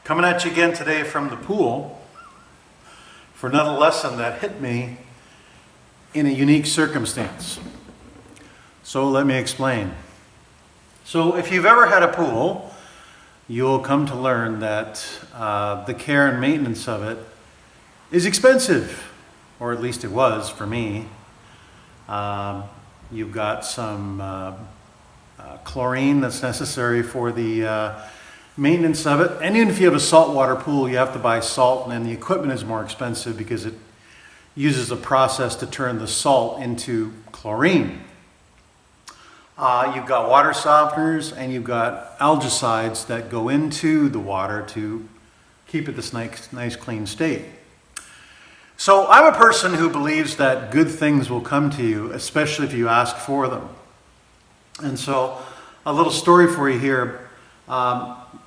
Coming at you again today from the pool for another lesson that hit me in a unique circumstance. So let me explain. So if you've ever had a pool, you'll come to learn that the care and maintenance of it is expensive, or at least it was for me. You've got some chlorine that's necessary for the maintenance of it. And even if you have a saltwater pool, you have to buy salt, and the equipment is more expensive because it uses a process to turn the salt into chlorine. You've got water softeners and you've got algicides that go into the water to keep it this nice clean state. So I'm a person who believes that good things will come to you, especially if you ask for them. And so a little story for you here.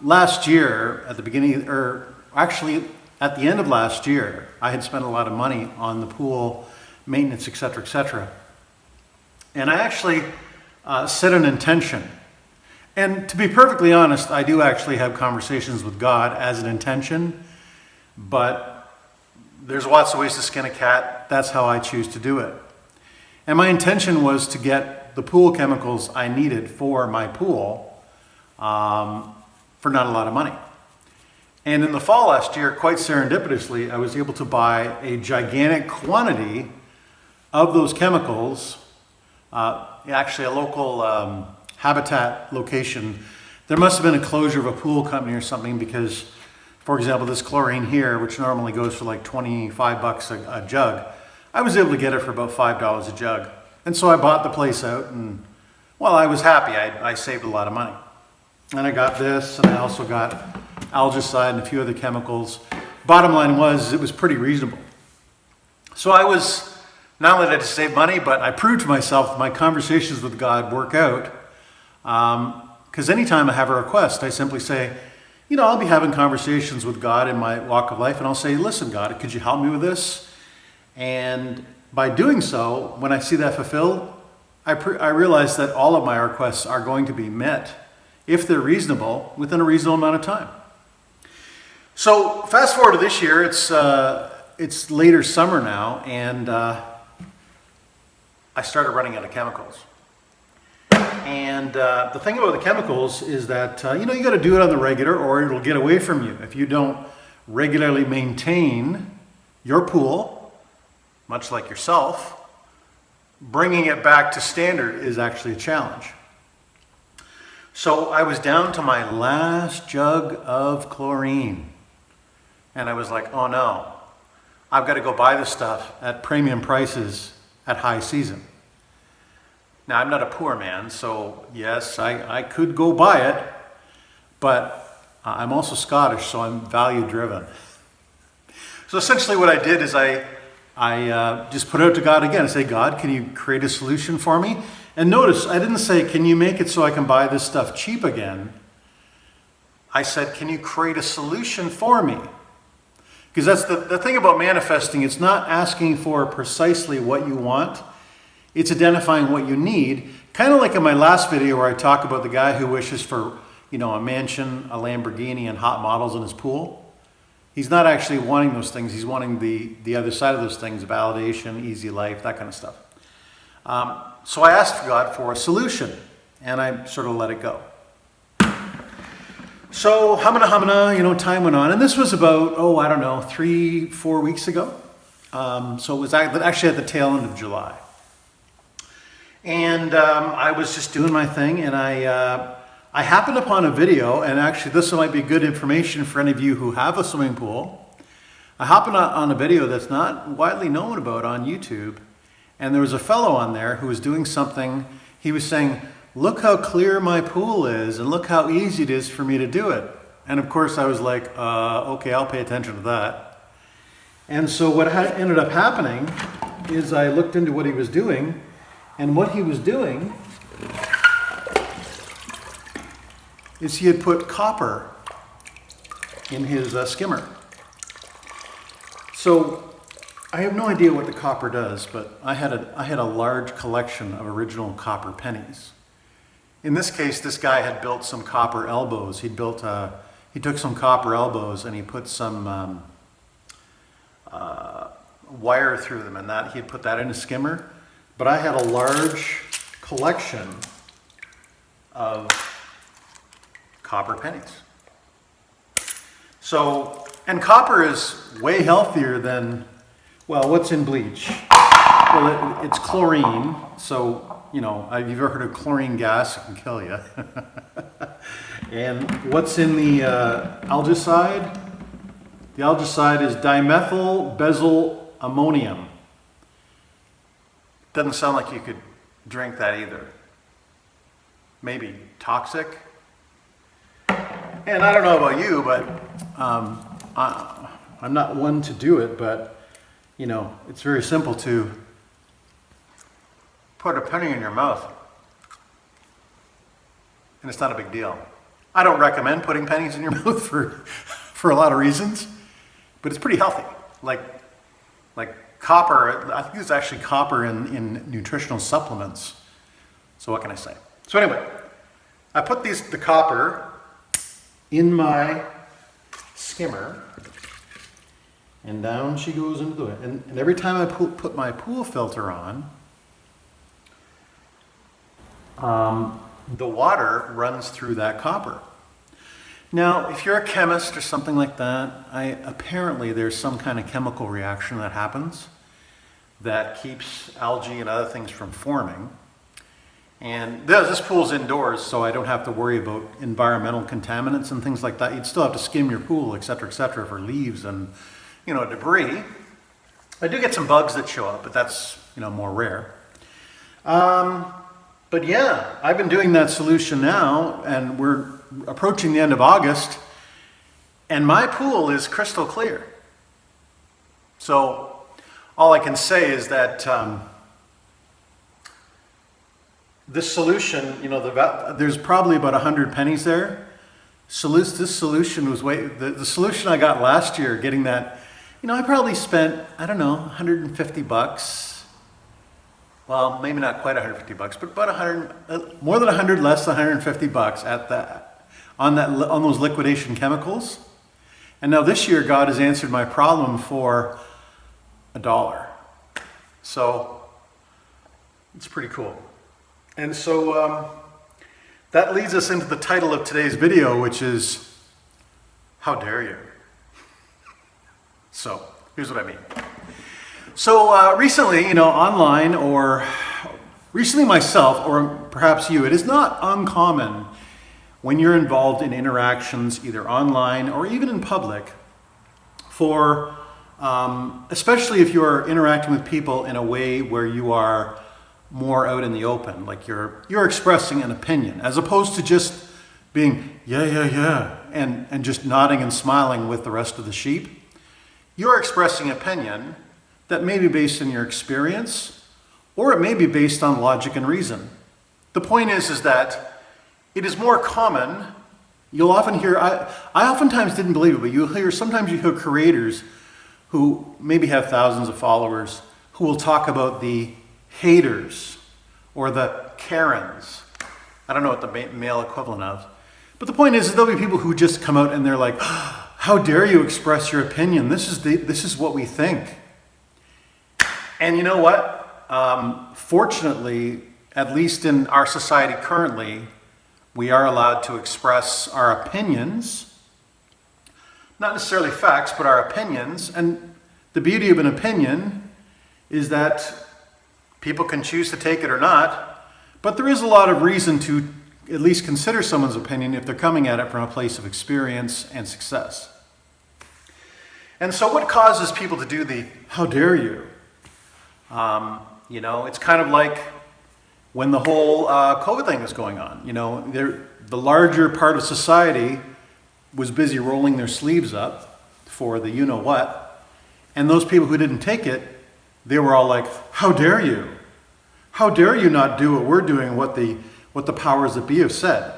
Last year, at the beginning, or actually at the end of last year, I had spent a lot of money on the pool maintenance, etc., etc. And I actually set an intention. And to be perfectly honest, I do actually have conversations with God as an intention, but there's lots of ways to skin a cat. That's how I choose to do it. And my intention was to get the pool chemicals I needed for my pool for not a lot of money. And in the fall last year, quite serendipitously, I was able to buy a gigantic quantity of those chemicals. Actually, a local habitat location. There must have been a closure of a pool company or something because, for example, this chlorine here, which normally goes for like 25 bucks a jug, I was able to get it for about $5 a jug. And so I bought the place out and, well, I was happy. I saved a lot of money. And I got this, and I also got algicide and a few other chemicals. Bottom line was, it was pretty reasonable. So I was, not only did I save money, but I proved to myself that my conversations with God work out. Because anytime I have a request, I simply say, I'll be having conversations with God in my walk of life, and I'll say, listen, God, could you help me with this? And by doing so, when I see that fulfilled, I realize that all of my requests are going to be met, if they're reasonable, within a reasonable amount of time. So fast forward to this year, it's later summer now, and I started running out of chemicals. And the thing about the chemicals is that, you got to do it on the regular or it'll get away from you. If you don't regularly maintain your pool, much like yourself, bringing it back to standard is actually a challenge. So I was down to my last jug of chlorine. And I was like, oh no, I've got to go buy this stuff at premium prices at high season. Now, I'm not a poor man, so yes, I could go buy it, but I'm also Scottish, so I'm value driven. So essentially what I did is I just put it out to God again. I say, God, can you create a solution for me? And notice, I didn't say, can you make it so I can buy this stuff cheap again? I said, can you create a solution for me? Because that's the thing about manifesting. It's not asking for precisely what you want. It's identifying what you need. Kind of like in my last video where I talk about the guy who wishes for, a mansion, a Lamborghini, and hot models in his pool. He's not actually wanting those things. He's wanting the other side of those things, validation, easy life, that kind of stuff. So I asked God for a solution, and I sort of let it go. So humana, time went on, and this was about, 3-4 weeks ago. So it was actually at the tail end of July. And I was just doing my thing, and I happened upon a video, and actually this might be good information for any of you who have a swimming pool. I happened on a video that's not widely known about on YouTube, and there was a fellow on there who was doing something. He was saying, look how clear my pool is, and look how easy it is for me to do it. And of course I was like, okay, I'll pay attention to that. And so what ended up happening is I looked into what he was doing, and what he was doing is he had put copper in his skimmer. So I have no idea what the copper does, but I had a large collection of original copper pennies. In this case, this guy had built some copper elbows. He'd built he took some copper elbows and he put some wire through them, and that he'd put that in a skimmer. But I had a large collection of copper pennies. So, and copper is way healthier than, well, what's in bleach? Well, it's chlorine. So, you know, have you ever heard of chlorine gas? It can kill you. And what's in the algicide? The algicide is dimethyl benzyl ammonium. Doesn't sound like you could drink that either. Maybe toxic. And I don't know about you, but I'm not one to do it, but you know, it's very simple to put a penny in your mouth. And it's not a big deal. I don't recommend putting pennies in your mouth for a lot of reasons, but it's pretty healthy. Like copper, I think there's actually copper in nutritional supplements. So what can I say? So anyway, I put the copper in my skimmer, and down she goes into it. And every time I put my pool filter on, the water runs through that copper. Now, if you're a chemist or something like that, apparently there's some kind of chemical reaction that happens that keeps algae and other things from forming. And this pool's indoors, so I don't have to worry about environmental contaminants and things like that. You'd still have to skim your pool, et cetera, for leaves and, you know, debris. I do get some bugs that show up, but that's, you know, more rare. But yeah, I've been doing that solution now, and we're approaching the end of August, and my pool is crystal clear. So all I can say is that this solution, you know, there's probably about 100 pennies there. So this solution was the solution I got last year, getting that, you know, I probably spent, I don't know, $150. Well, maybe not quite $150, but about 100, more than 100, less than $150 at that, on those liquidation chemicals. And now this year, God has answered my problem for $1. So it's pretty cool. And so that leads us into the title of today's video, which is, how dare you? So here's what I mean. So recently, you know, online, or recently myself, or perhaps you, it is not uncommon when you're involved in interactions, either online or even in public, for, especially if you're interacting with people in a way where you are more out in the open, like you're expressing an opinion, as opposed to just being, yeah, and just nodding and smiling with the rest of the sheep. You're expressing opinion that may be based on your experience, or it may be based on logic and reason. The point is that it is more common. You'll often hear, I oftentimes didn't believe it, but sometimes you hear creators who maybe have thousands of followers who will talk about the haters or the Karens. I don't know what the male equivalent of. But the point is there'll be people who just come out and they're like, how dare you express your opinion? This is what we think. And you know what? Fortunately, at least in our society currently, we are allowed to express our opinions. Not necessarily facts, but our opinions. And the beauty of an opinion is that people can choose to take it or not. But there is a lot of reason to at least consider someone's opinion if they're coming at it from a place of experience and success. And so what causes people to do the, how dare you? You know, it's kind of like when the whole COVID thing was going on. You know, the larger part of society was busy rolling their sleeves up for the you-know-what. And those people who didn't take it, they were all like, how dare you? How dare you not do what we're doing, what the powers that be have said?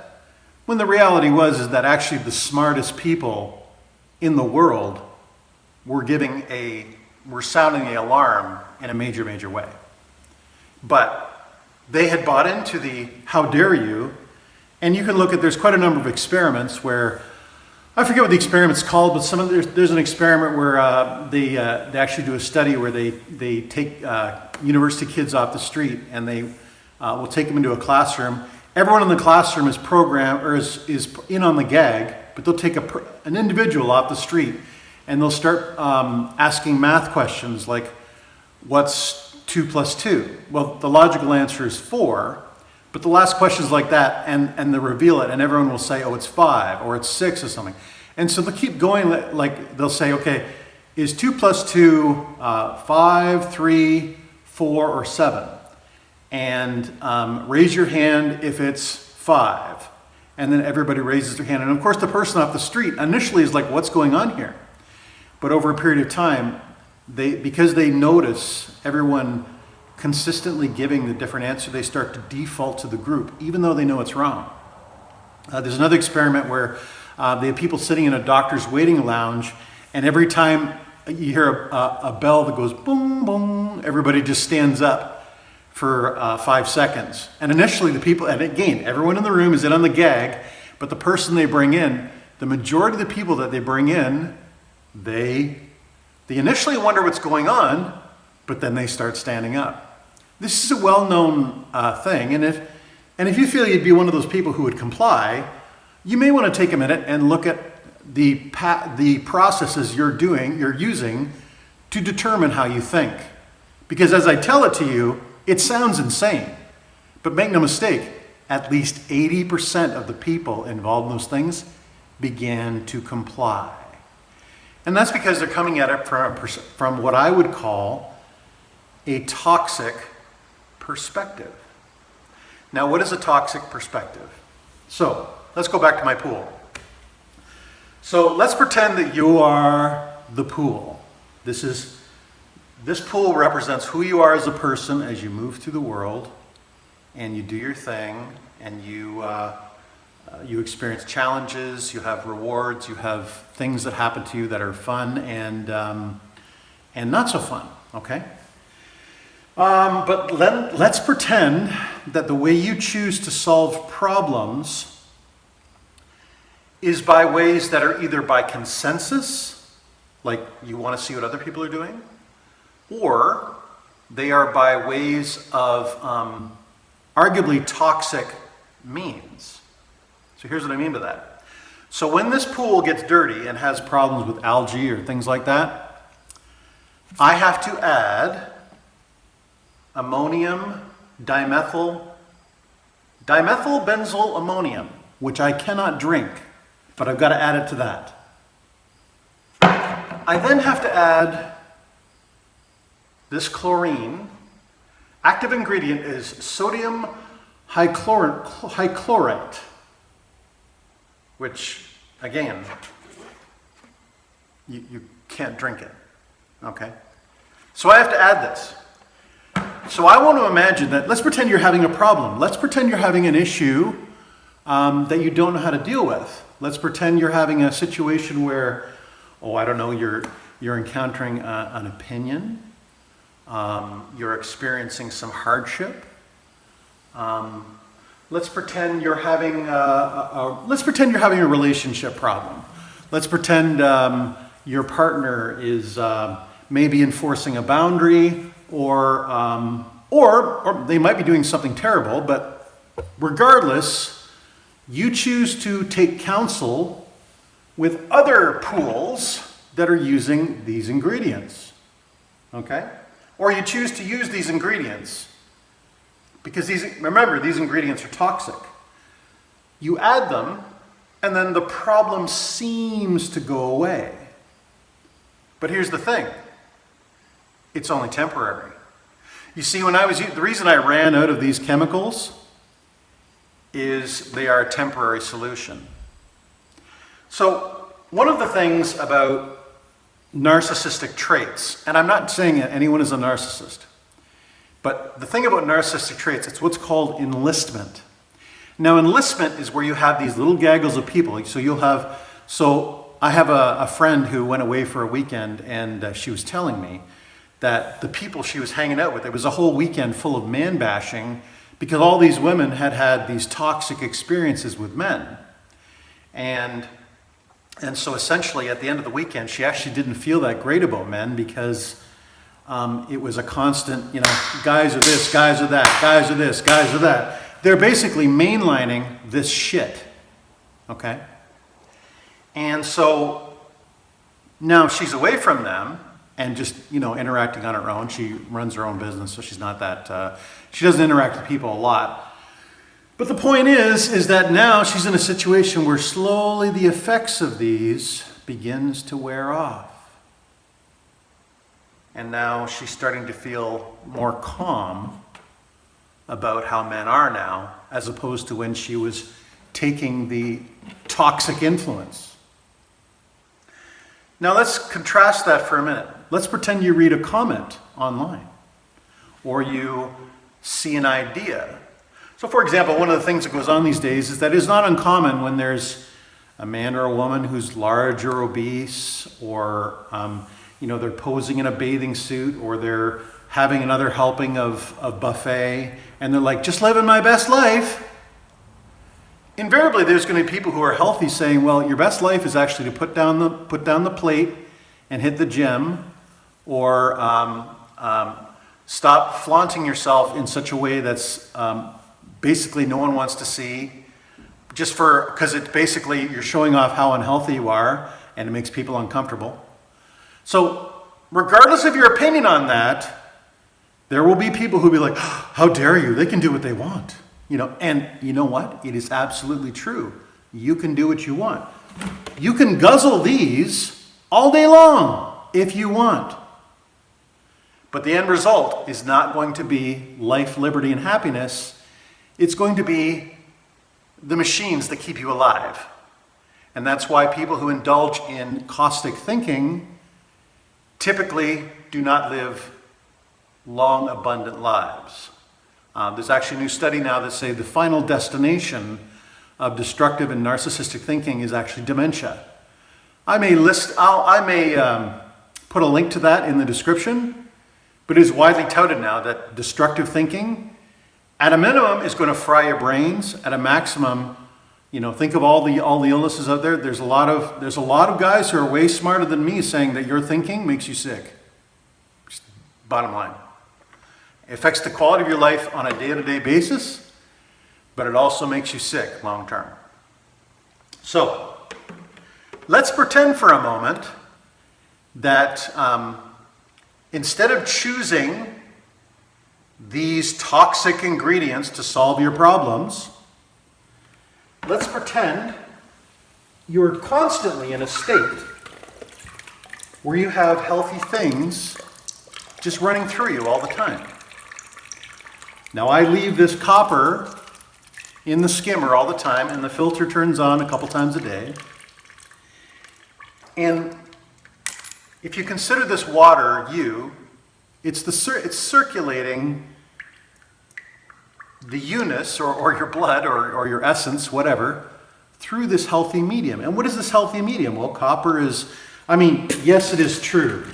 When the reality is that actually the smartest people in the world were sounding the alarm in a major, major way. But they had bought into the how dare you, and you can look at, there's quite a number of experiments where I forget what the experiment's called, but there's an experiment where they actually do a study where they take university kids off the street and they will take them into a classroom. Everyone in the classroom is programmed or is in on the gag, but they'll take an individual off the street and they'll start asking math questions like, what's 2 plus 2? Well, the logical answer is 4. But the last question is like that, and they reveal it, and everyone will say, oh, it's 5, or it's 6, or something. And so they'll keep going, like they'll say, okay, is 2 plus 2 5, 3, 4, or 7? And raise your hand if it's 5. And then everybody raises their hand. And of course, the person off the street initially is like, what's going on here? But over a period of time, because they notice everyone consistently giving the different answer, they start to default to the group, even though they know it's wrong. There's another experiment where they have people sitting in a doctor's waiting lounge, and every time you hear a bell that goes boom, boom, everybody just stands up for 5 seconds. And initially the people, and again, everyone in the room is in on the gag, but the person they bring in, the majority of the people that they bring in, they initially wonder what's going on, but then they start standing up. This is a well-known thing, and if you feel you'd be one of those people who would comply, you may want to take a minute and look at the processes you're using to determine how you think. Because as I tell it to you, it sounds insane. But make no mistake, at least 80% of the people involved in those things began to comply. And that's because they're coming at it from what I would call a toxic perspective. Now, what is a toxic perspective? So, let's go back to my pool. So, let's pretend that you are the pool. This pool represents who you are as a person as you move through the world and you do your thing and you experience challenges, you have rewards, you have things that happen to you that are fun and not so fun, okay? But let's pretend that the way you choose to solve problems is by ways that are either by consensus, like you want to see what other people are doing, or they are by ways of arguably toxic means. So here's what I mean by that. So when this pool gets dirty and has problems with algae or things like that, I have to add ammonium dimethyl benzyl ammonium, which I cannot drink, but I've got to add it to that. I then have to add this chlorine. Active ingredient is sodium hichlorite, which, again, you can't drink it, okay? So I have to add this. So I want to imagine that, let's pretend you're having a problem. Let's pretend you're having an issue that you don't know how to deal with. Let's pretend you're having a situation where, I don't know, you're encountering an opinion. You're experiencing some hardship. Let's pretend you're having a relationship problem. Let's pretend your partner is maybe enforcing a boundary, or they might be doing something terrible. But regardless, you choose to take counsel with other pools that are using these ingredients. Okay? Or you choose to use these ingredients because remember, these ingredients are toxic. You add them, and then the problem seems to go away. But here's the thing. It's only temporary. You see, the reason I ran out of these chemicals is they are a temporary solution. So, one of the things about narcissistic traits, and I'm not saying that anyone is a narcissist, but the thing about narcissistic traits, it's what's called enlistment. Now, enlistment is where you have these little gaggles of people. So I have a friend who went away for a weekend, and she was telling me that the people she was hanging out with, it was a whole weekend full of man bashing because all these women had had these toxic experiences with men. And And so essentially at the end of the weekend, she actually didn't feel that great about men because it was a constant, guys are this, guys are that, guys are this, guys are that. They're basically mainlining this shit, okay? And so now she's away from them and just, interacting on her own. She runs her own business, so she's not that, she doesn't interact with people a lot. But the point is that now she's in a situation where slowly the effects of these begins to wear off. And now she's starting to feel more calm about how men are now, as opposed to when she was taking the toxic influence. Now let's contrast that for a minute. Let's pretend you read a comment online, or you see an idea. So for example, one of the things that goes on these days is that it's not uncommon when there's a man or a woman who's large or obese, or they're posing in a bathing suit, or they're having another helping of buffet, and they're like, just living my best life. Invariably, there's going to be people who are healthy saying, well, your best life is actually to put down the plate and hit the gym, or stop flaunting yourself in such a way that's basically no one wants to see, just because it's basically you're showing off how unhealthy you are, and it makes people uncomfortable. So regardless of your opinion on that, there will be people who will be like, how dare you? They can do what they want. And you know what? It is absolutely true. You can do what you want. You can guzzle these all day long if you want. But the end result is not going to be life, liberty, and happiness. It's going to be the machines that keep you alive. And that's why people who indulge in caustic thinking typically do not live long, abundant lives. There's actually a new study now that say the final destination of destructive and narcissistic thinking is actually dementia. I may put a link to that in the description, but it is widely touted now that destructive thinking, at a minimum, is going to fry your brains. At a maximum, think of all the illnesses out there. There's a lot of guys who are way smarter than me saying that your thinking makes you sick. Just bottom line. It affects the quality of your life on a day-to-day basis, but it also makes you sick long term. So, let's pretend for a moment that instead of choosing these toxic ingredients to solve your problems, let's pretend you're constantly in a state where you have healthy things just running through you all the time. Now I leave this copper in the skimmer all the time, and the filter turns on a couple times a day. And if you consider this water it's circulating the unus or your blood or your essence, whatever, through this healthy medium. And what is this healthy medium? Well, copper is, yes, it is true.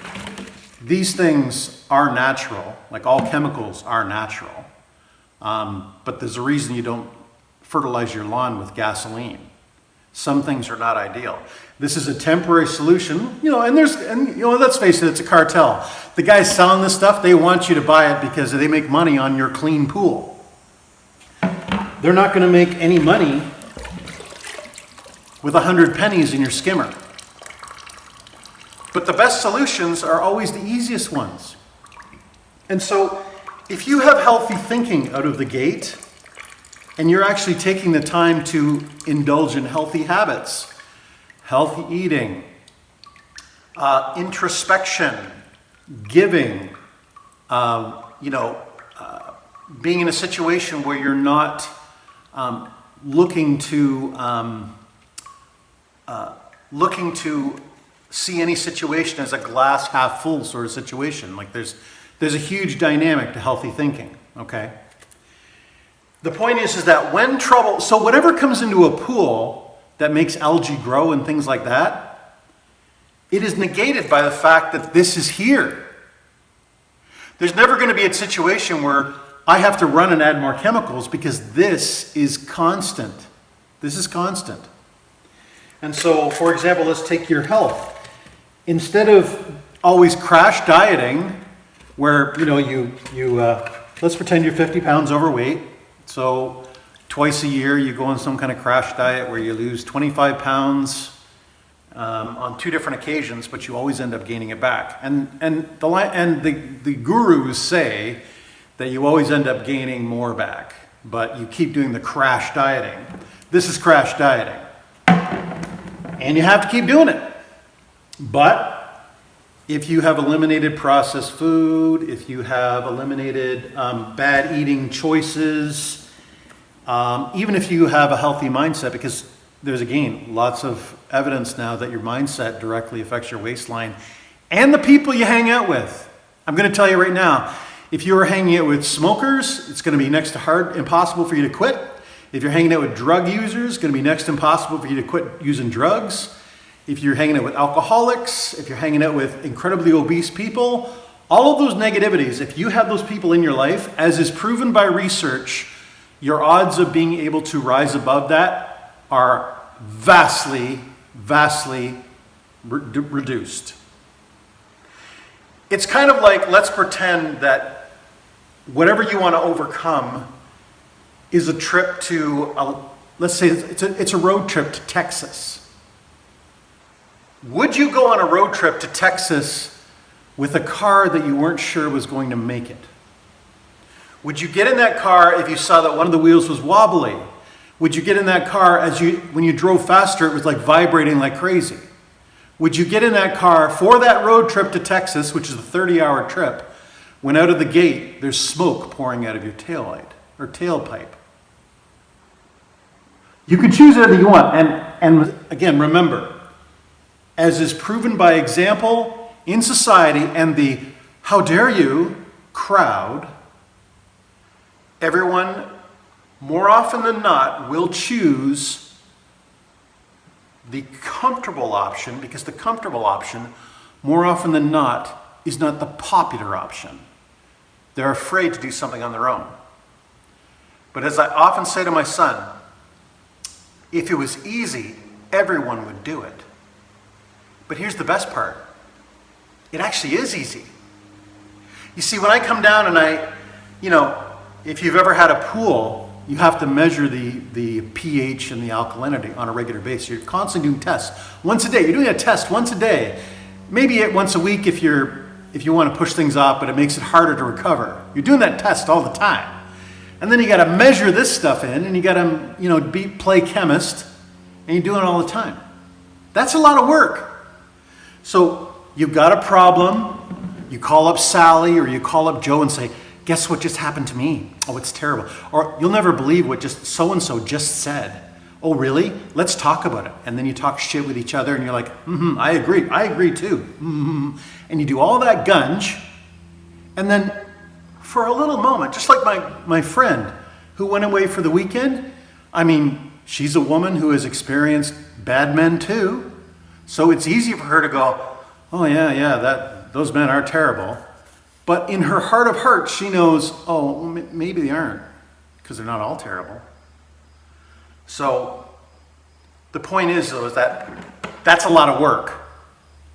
These things are natural, like all chemicals are natural. But there's a reason you don't fertilize your lawn with gasoline. Some things are not ideal. This is a temporary solution, let's face it, it's a cartel. The guys selling this stuff, they want you to buy it because they make money on your clean pool. They're not going to make any money with 100 pennies in your skimmer. But the best solutions are always the easiest ones. And so, if you have healthy thinking out of the gate, and you're actually taking the time to indulge in healthy habits, healthy eating, introspection, giving, being in a situation where you're not looking to see any situation as a glass half full sort of situation. Like there's a huge dynamic to healthy thinking, okay? The point is that when trouble, so whatever comes into a pool that makes algae grow and things like that, it is negated by the fact that this is here. There's never going to be a situation where I have to run and add more chemicals because this is constant. This is constant. And so, for example, let's take your health. Instead of always crash dieting, where let's pretend you're 50 pounds overweight. So twice a year you go on some kind of crash diet where you lose 25 pounds on 2 different occasions, but you always end up gaining it back. And the gurus say that you always end up gaining more back, but you keep doing the crash dieting. This is crash dieting. And you have to keep doing it. But if you have eliminated processed food, if you have eliminated bad eating choices, even if you have a healthy mindset, because there's again lots of evidence now that your mindset directly affects your waistline and the people you hang out with. I'm going to tell you right now, if you are hanging out with smokers, it's going to be next to impossible for you to quit. If you're hanging out with drug users, it's going to be next to impossible for you to quit using drugs. If you're hanging out with alcoholics, if you're hanging out with incredibly obese people, all of those negativities, if you have those people in your life, as is proven by research, your odds of being able to rise above that are vastly, vastly reduced. It's kind of like, let's pretend that whatever you want to overcome is a trip to, let's say it's a road trip to Texas. Would you go on a road trip to Texas with a car that you weren't sure was going to make it? Would you get in that car if you saw that one of the wheels was wobbly? Would you get in that car when you drove faster, it was like vibrating like crazy? Would you get in that car for that road trip to Texas, which is a 30-hour trip, when out of the gate there's smoke pouring out of your taillight or tailpipe? You can choose whatever you want. And again, remember, as is proven by example in society and the "how dare you" crowd, everyone more often than not will choose the comfortable option, because the comfortable option more often than not is not the popular option. They're afraid to do something on their own. But as I often say to my son, if it was easy, everyone would do it. But here's the best part. It actually is easy. You see, when I come down and if you've ever had a pool, you have to measure the pH and the alkalinity on a regular basis. You're constantly doing tests. Once a day. You're doing a test once a day. Maybe once a week if you want to push things off, but it makes it harder to recover. You're doing that test all the time. And then you got to measure this stuff in, and you got to play chemist, and you're doing it all the time. That's a lot of work. So you've got a problem, you call up Sally or you call up Joe and say, guess what just happened to me? Oh, it's terrible. Or you'll never believe what just so-and-so just said. Oh, really? Let's talk about it. And then you talk shit with each other and you're like, I agree too. And you do all that gunge. And then for a little moment, just like my friend who went away for the weekend, she's a woman who has experienced bad men too. So it's easy for her to go, oh yeah, those men are terrible. But in her heart of hearts, she knows, maybe they aren't, because they're not all terrible. So the point is, though, is that that's a lot of work,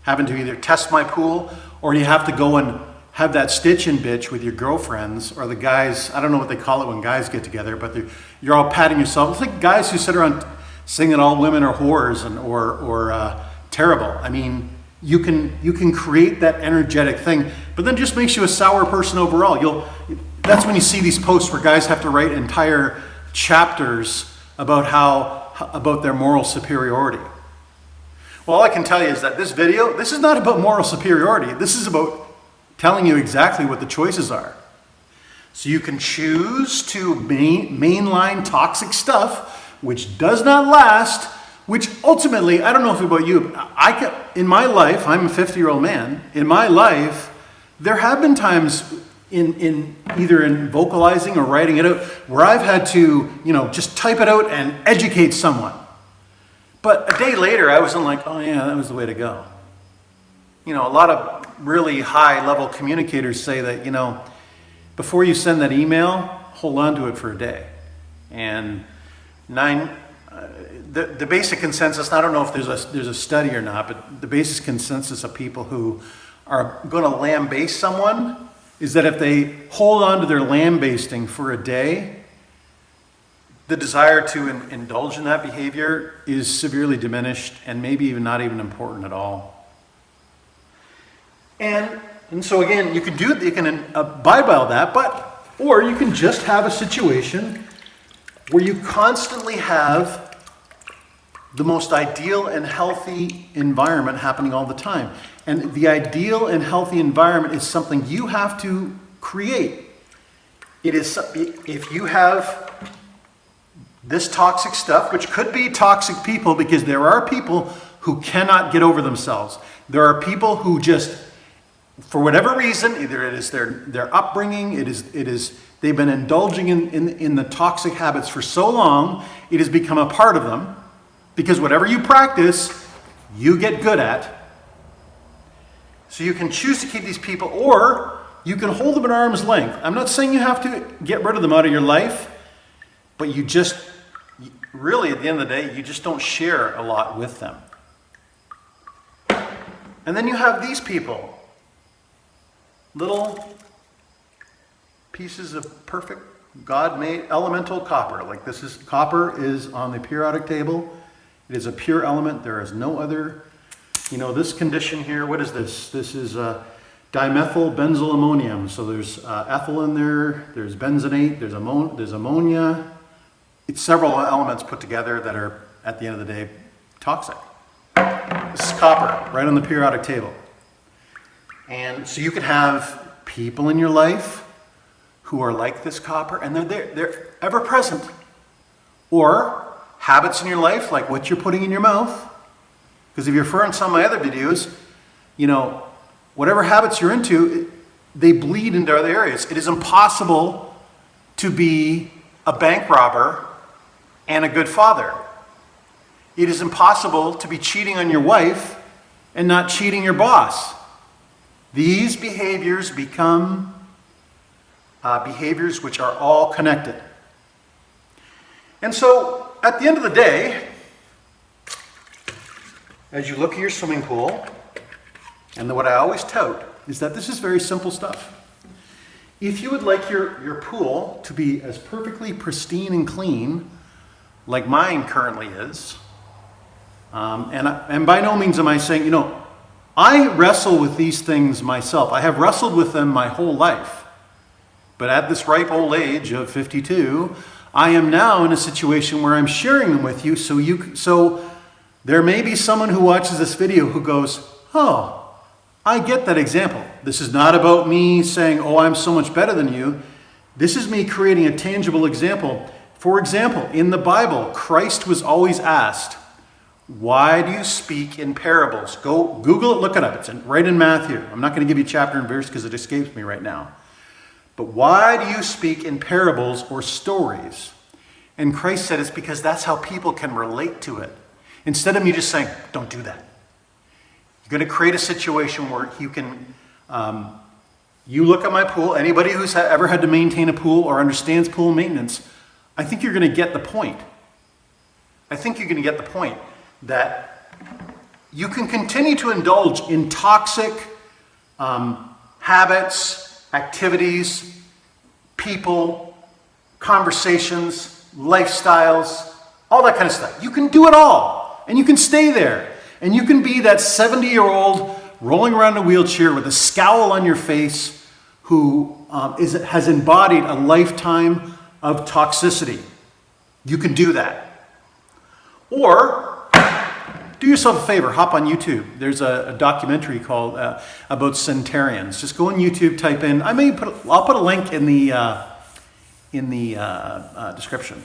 having to either test my pool, or you have to go and have that stitch and bitch with your girlfriends, or the guys, I don't know what they call it when guys get together, but you're all patting yourself. It's like guys who sit around singing all women are whores or terrible. You can create that energetic thing, but then it just makes you a sour person overall. That's when you see these posts where guys have to write entire chapters about their moral superiority. Well, all I can tell you is that this is not about moral superiority. This is about telling you exactly what the choices are. So you can choose to mainline toxic stuff, which does not last, which ultimately, I don't know if about you, in my life, I'm a 50-year-old man, in my life, there have been times in either in vocalizing or writing it out where I've had to, just type it out and educate someone. But a day later, I wasn't like, oh yeah, that was the way to go. A lot of really high-level communicators say that, before you send that email, hold on to it for a day. And the basic consensus, I don't know if there's a study or not, but the basic consensus of people who are going to lambaste someone is that if they hold on to their lambasting for a day, the desire to indulge in that behavior is severely diminished and maybe even not even important at all. And so again, you can abide by all that, or you can just have a situation where you constantly have the most ideal and healthy environment happening all the time. And the ideal and healthy environment is something you have to create. It is, if you have this toxic stuff, which could be toxic people, because there are people who cannot get over themselves. There are people who just, for whatever reason, either it is their upbringing, it is they've been indulging in the toxic habits for so long, it has become a part of them, because whatever you practice, you get good at. So you can choose to keep these people, or you can hold them at arm's length. I'm not saying you have to get rid of them out of your life, but you just, really at the end of the day, you just don't share a lot with them. And then you have these people, little pieces of perfect God-made elemental copper. Like copper is on the periodic table. It is a pure element. There is no other, this condition here, what is this? This is dimethyl benzyl ammonium. So there's ethyl in there, there's benzenate, there's ammonia. It's several elements put together that are, at the end of the day, toxic. This is copper, right on the periodic table. And so you could have people in your life who are like this copper, and they're ever present. Or habits in your life, like what you're putting in your mouth. Because if you're referring to some of my other videos, whatever habits you're into, they bleed into other areas. It is impossible to be a bank robber and a good father. It is impossible to be cheating on your wife and not cheating your boss. These behaviors become behaviors which are all connected. And so, at the end of the day, as you look at your swimming pool, and what I always tout is that this is very simple stuff. If you would like your pool to be as perfectly pristine and clean like mine currently is, and by no means am I saying, I wrestle with these things myself. I have wrestled with them my whole life. But at this ripe old age of 52, I am now in a situation where I'm sharing them with you, so there may be someone who watches this video who goes, oh, I get that example. This is not about me saying, oh, I'm so much better than you. This is me creating a tangible example. For example, in the Bible, Christ was always asked, why do you speak in parables? Go Google it, look it up. It's right in Matthew. I'm not going to give you chapter and verse because it escapes me right now. But why do you speak in parables or stories? And Christ said it's because that's how people can relate to it. Instead of me just saying, don't do that. You're going to create a situation where you can, you look at my pool, anybody who's ever had to maintain a pool or understands pool maintenance, I think you're going to get the point. I think you're going to get the point that you can continue to indulge in toxic habits, activities, people, conversations, lifestyles, all that kind of stuff. You can do it all, and you can stay there. And you can be that 70-year-old rolling around in a wheelchair with a scowl on your face who has embodied a lifetime of toxicity. You can do that. Or do yourself a favor, hop on YouTube. There's a documentary called about Centarians. Just go on YouTube, type in. I'll put a link in the description.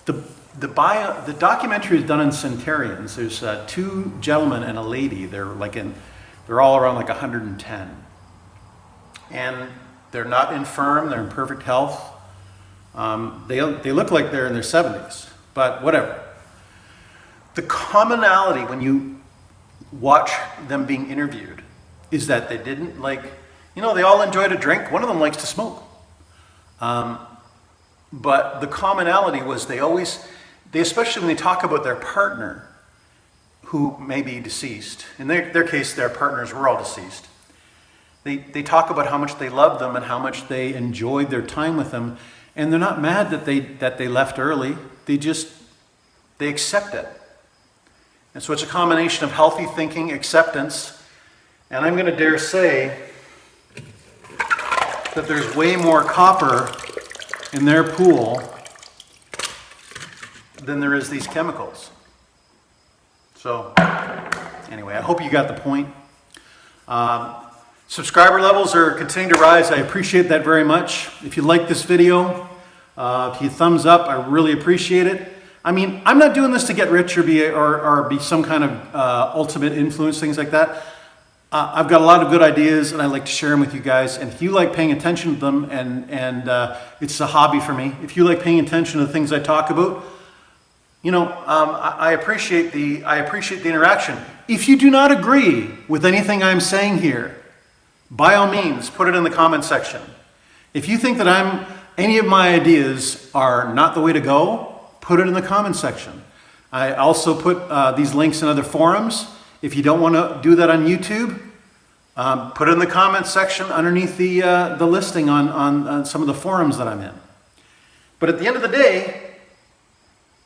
The documentary is done in Centarians. There's two gentlemen and a lady. They're all around 110, and they're not infirm. They're in perfect health. They look like they're in their 70s, but whatever. The commonality when you watch them being interviewed is that they didn't they all enjoyed a drink. One of them likes to smoke. But the commonality was especially when they talk about their partner who may be deceased. In their case, their partners were all deceased. They talk about how much they love them and how much they enjoyed their time with them, and they're not mad that they left early. They accept it. And so it's a combination of healthy thinking, acceptance, and I'm going to dare say that there's way more copper in their pool than there is these chemicals. So anyway, I hope you got the point. Subscriber levels are continuing to rise. I appreciate that very much. If you like this video, if you thumbs up, I really appreciate it. I mean, I'm not doing this to get rich or be some kind of ultimate influence, things like that. I've got a lot of good ideas, and I like to share them with you guys. And if you like paying attention to them, and it's a hobby for me, if you like paying attention to the things I talk about, you know, I appreciate the interaction. If you do not agree with anything I'm saying here, by all means, put it in the comment section. If you think that any of my ideas are not the way to go, put it in the comment section. I also put these links in other forums. If you don't want to do that on YouTube, put it in the comment section underneath the listing on some of the forums that I'm in. But at the end of the day,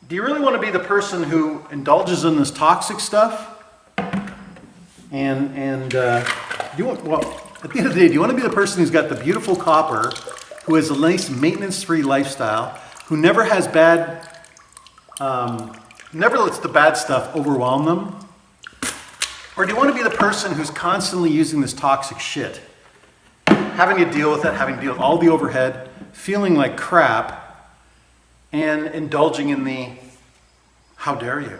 do you really want to be the person who indulges in this toxic stuff? At the end of the day, do you want to be the person who's got the beautiful copper, who has a nice maintenance-free lifestyle, who never has never lets the bad stuff overwhelm them? Or do you want to be the person who's constantly using this toxic shit, having to deal with it, having to deal with all the overhead, feeling like crap, and indulging in the how dare you?